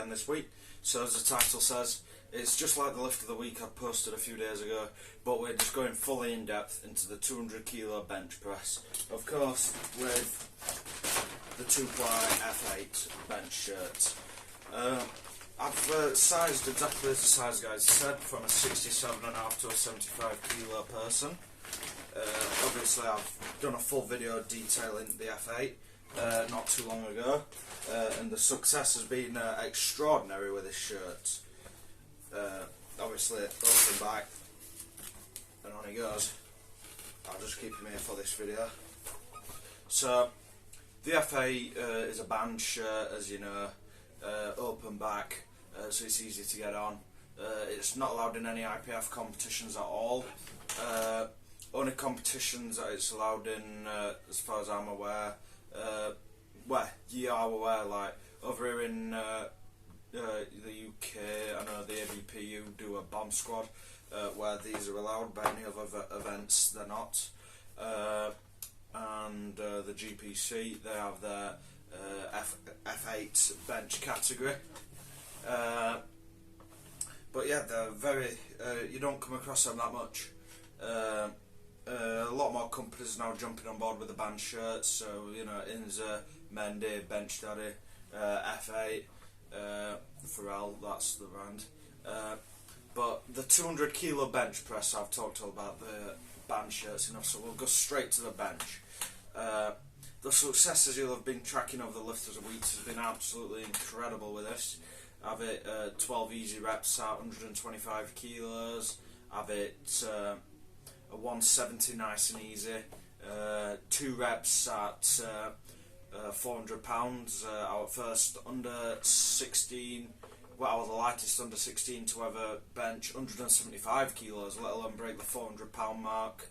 again this week. So as the title says, it's just like the lift of the week I posted a few days ago, but we're just going fully in depth into the 200 kilo bench press. Of course, with the 2-ply F8 bench shirts. I've sized exactly as the size guys said, from a 67.5 to a 75 kilo person. Obviously I've done a full video detailing the F8 not too long ago, and the success has been extraordinary with this shirt. Obviously open back and on he goes. I'll just keep him here for this video. So the F8 is a band shirt, as you know, open back, so it's easy to get on. It's not allowed in any IPF competitions at all. Only competitions that it's allowed in, as far as I'm aware, well, you are aware, like over here in the UK, I know the ABPU do a bomb squad where these are allowed, but any other events they're not. And the GPC, they have their F8 bench category. But yeah, they're very, you don't come across them that much. A lot more companies now jumping on board with the band shirts, so you know, Inza, Mendy, Bench Daddy, F8, Pharrell, that's the brand. But the 200 kilo bench press, I've talked all about the band shirts enough, so we'll go straight to the bench. The successes you'll have been tracking over the lift of the week has been absolutely incredible with this. Have it 12 easy reps at 125 kilos, have it a 170 nice and easy, 2 reps at 400 pounds. I was first under 16, well, I was the lightest under 16 to ever bench 175 kilos, let alone break the 400 pound mark.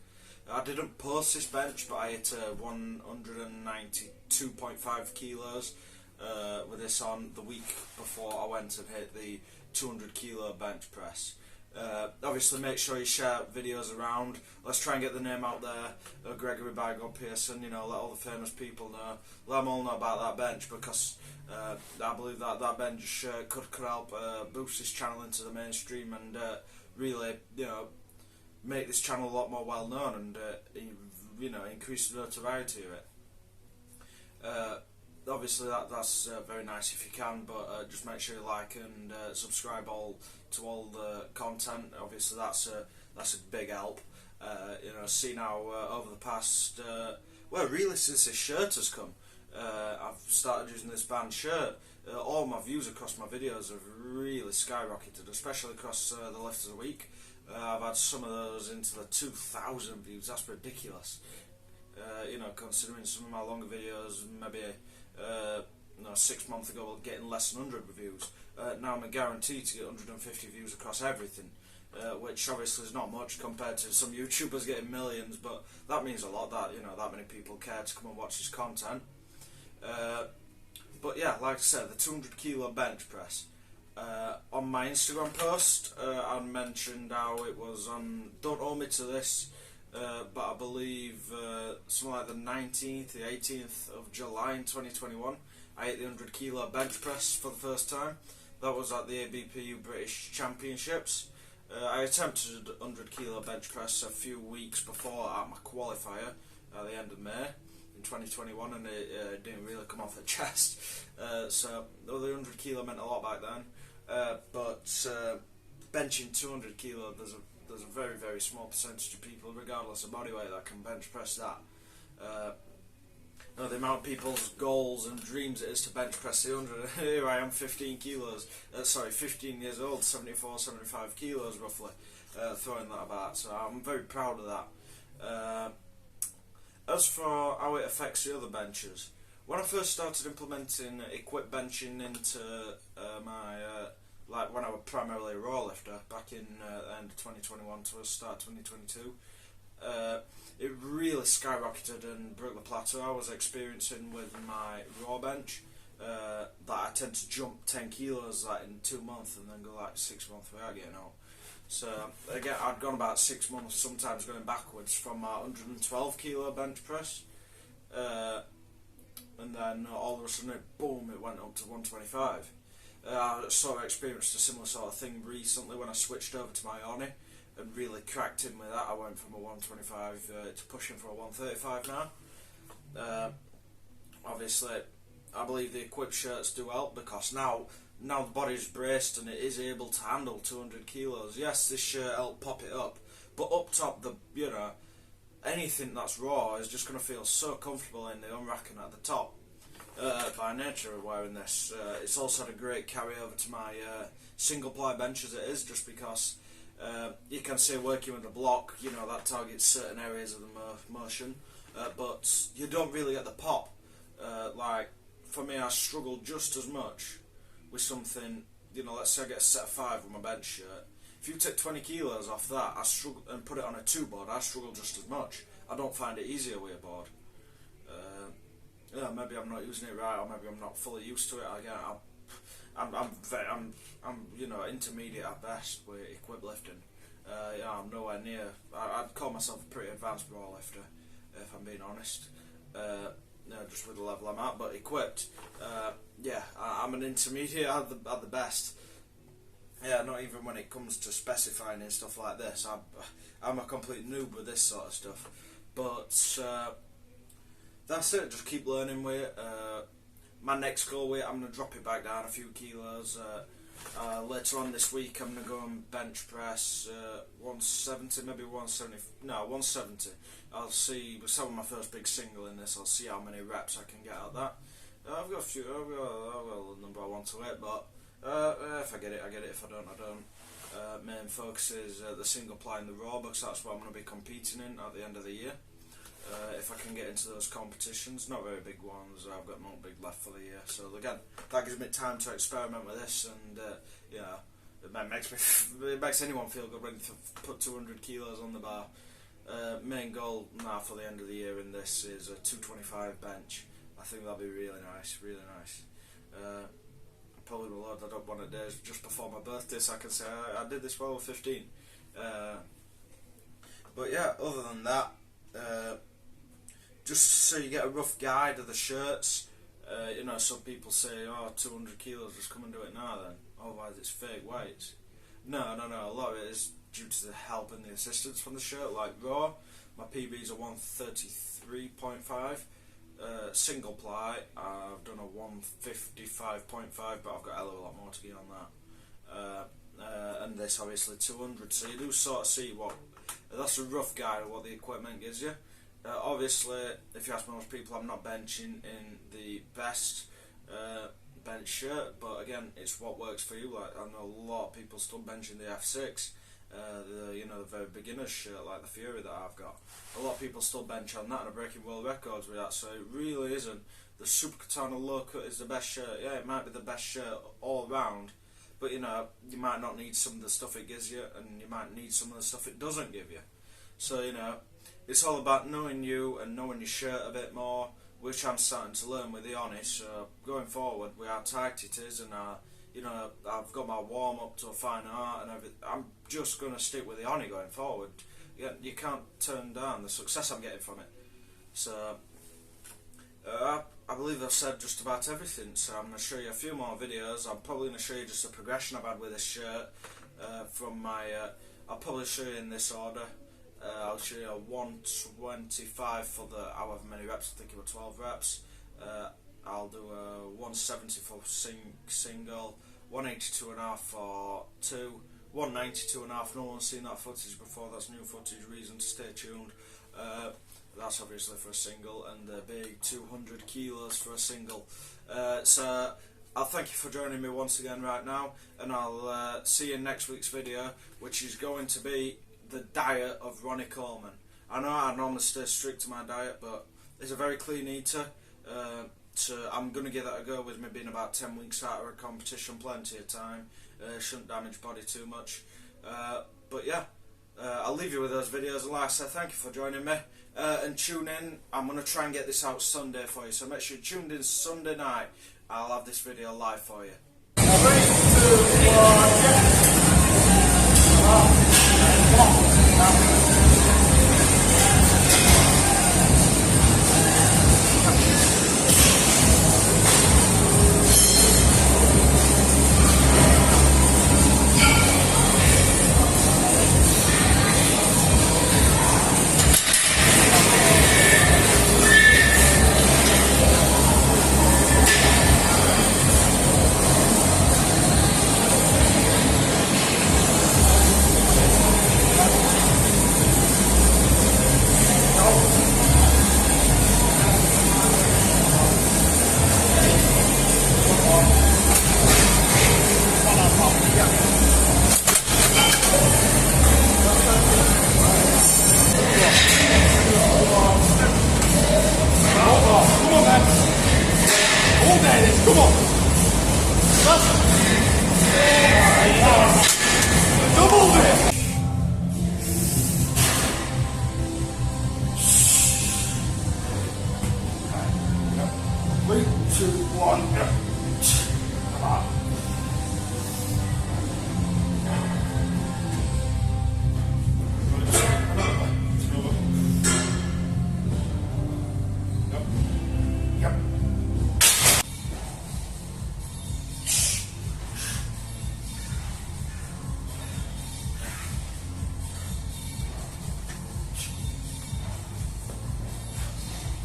I didn't post this bench, but I hit 192.5 kilos with this on the week before I went and hit the 200 kilo bench press. Obviously make sure you share videos around. Let's try and get the name out there. Gregory Bygod Pearson, you know, let all the famous people know. Let them all know about that bench, because I believe that that bench could help boost this channel into the mainstream and really, you know, make this channel a lot more well known and you know, increase the notoriety of it. Obviously that's very nice if you can, but just make sure you like and subscribe to all the content. Obviously that's a big help. You know, see now over the past well, really since this shirt has come, I've started using this band shirt. All my views across my videos have really skyrocketed, especially across the lift of the week. I've had some of those into the 2,000 views. That's ridiculous. You know, considering some of my longer videos, maybe you know, 6 months ago, were getting less than 100 views. Now I'm guaranteed to get 150 views across everything, which obviously is not much compared to some YouTubers getting millions, but that means a lot that, you know, that many people care to come and watch this content. But yeah, like I said, the 200 kilo bench press. On my Instagram post, I mentioned how it was on, don't hold me to this, but I believe something like the 19th, the 18th of July in 2021, I hit the 100 kilo bench press for the first time. That was at the ABPU British Championships. I attempted 100 kilo bench press a few weeks before at my qualifier at the end of May in 2021, and it didn't really come off the chest. So the 100 kilo meant a lot back then. But benching 200 kilo, there's a very, very small percentage of people, regardless of body weight, that can bench press that. The amount of people's goals and dreams it is to bench press the 100. Here I am, 15 years old, 74, 75 kilos roughly, throwing that about. So I'm very proud of that. As for how it affects the other benches, when I first started implementing equip benching into my, like when I was primarily a raw lifter back in the end of 2021 to the start of 2022, it really skyrocketed and broke the plateau I was experiencing with my raw bench. That I tend to jump 10 kilos like in 2 months and then go like 6 months without getting out. So again, I'd gone about 6 months, sometimes going backwards from my 112 kilo bench press. And then all of a sudden, boom, it went up to 125. sort of experienced a similar sort of thing recently when I switched over to my Oni and really cracked in with that. I went from a 125 to pushing for a 135 now. Obviously, I believe the equipped shirts do help because now the body's braced and it is able to handle 200 kilos. Yes, this shirt helped pop it up, but up top, anything that's raw is just going to feel so comfortable in the unracking at the top. By nature of wearing this, it's also had a great carry over to my single ply bench as it is, just because you can see working with the block, that targets certain areas of the motion, but you don't really get the pop. Like for me, I struggle just as much with something, let's say I get a set of 5 with my bench shirt. If you take 20 kilos off that, I struggle, and put it on a 2 board, I struggle just as much. I don't find it easier with a board. Maybe I'm not using it right, or maybe I'm not fully used to it. Again, I'm intermediate at best with equip lifting. I'm nowhere near. I'd call myself a pretty advanced bra lifter, if I'm being honest. Just with the level I'm at, but equipped, I'm an intermediate at the best. Yeah, not even when it comes to specifying and stuff like this. I'm a complete noob with this sort of stuff. But that's it. Just keep learning with it. My next goal weight, I'm going to drop it back down a few kilos. Later on this week, I'm going to go and bench press 170, maybe 170. No, 170. I'll see. With some of my first big single in this, I'll see how many reps I can get at that. I've got a few. I've got the number I want to hit, but if I get it, I get it. If I don't, I don't. Main focus is the single ply and the raw, because that's what I'm going to be competing in at the end of the year. If I can get into those competitions, not very big ones, I've got no big left for the year. So again, that gives me time to experiment with this, and it makes anyone feel good when you put 200 kilos on the bar. Main goal now for the end of the year in this is a 225 bench. I think that'll be really nice, really nice. Probably will load that up one of the days just before my birthday, so I can say I did this while I was 15. But yeah, other than that, just so you get a rough guide of the shirts. Some people say, 200 kilos, just come and do it now then, otherwise it's fake weights. No, a lot of it is due to the help and the assistance from the shirt. Like raw, my PBs are 133.5. Single ply, I've done a 155.5, but I've got a hell of a lot more to get on that. And this obviously 200, so you do sort of see that's a rough guide of what the equipment gives you. Obviously, if you ask most people, I'm not benching in the best bench shirt, but again, it's what works for you. Like, I know a lot of people still benching the F6, the very beginner's shirt, like the Fury that I've got. A lot of people still bench on that and are breaking world records with that, so it really isn't. The Super Katana Low Cut is the best shirt. Yeah, it might be the best shirt all round, but you might not need some of the stuff it gives you, and you might need some of the stuff it doesn't give you. So, it's all about knowing you and knowing your shirt a bit more, which I'm starting to learn with the Oni. So going forward, with how tight it is, and I've got my warm up to a fine art and everything, I'm just going to stick with the Oni going forward. You can't turn down the success I'm getting from it. So I believe I've said just about everything. So I'm going to show you a few more videos. I'm probably going to show you just the progression I've had with this shirt from my. I'll probably show you in this order. I'll show you a 125 for the however many reps. I think it were 12 reps. I'll do a 170 for single, 182.5 for 2, 192.5. No one's seen that footage before. That's new footage. Reason to stay tuned. That's obviously for a single, and the big 200 kilos for a single. So I'll thank you for joining me once again right now, and I'll see you in next week's video, which is going to be the diet of Ronnie Coleman. I know I normally stay strict to my diet, but it's a very clean eater. So I'm going to give that a go with me being about 10 weeks out of a competition, plenty of time. Shouldn't damage body too much. But yeah, I'll leave you with those videos. And like I said, thank you for joining me. And tune in. I'm going to try and get this out Sunday for you, so make sure you tuned in Sunday night. I'll have this video live for you. 3, 2, 1.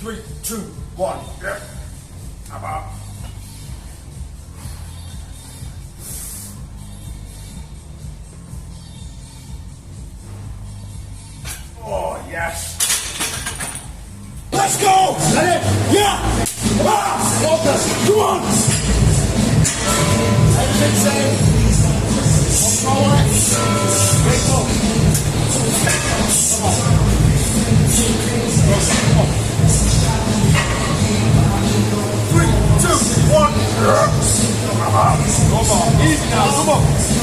3, 2, 1. Yeah. Come on. Oh, yes. Let's go! Ready? Yeah! Focus! Come on! Everything safe. Control it. Great go. Come on. Come on. 3, 2, 1. Come on. Easy now. Come on.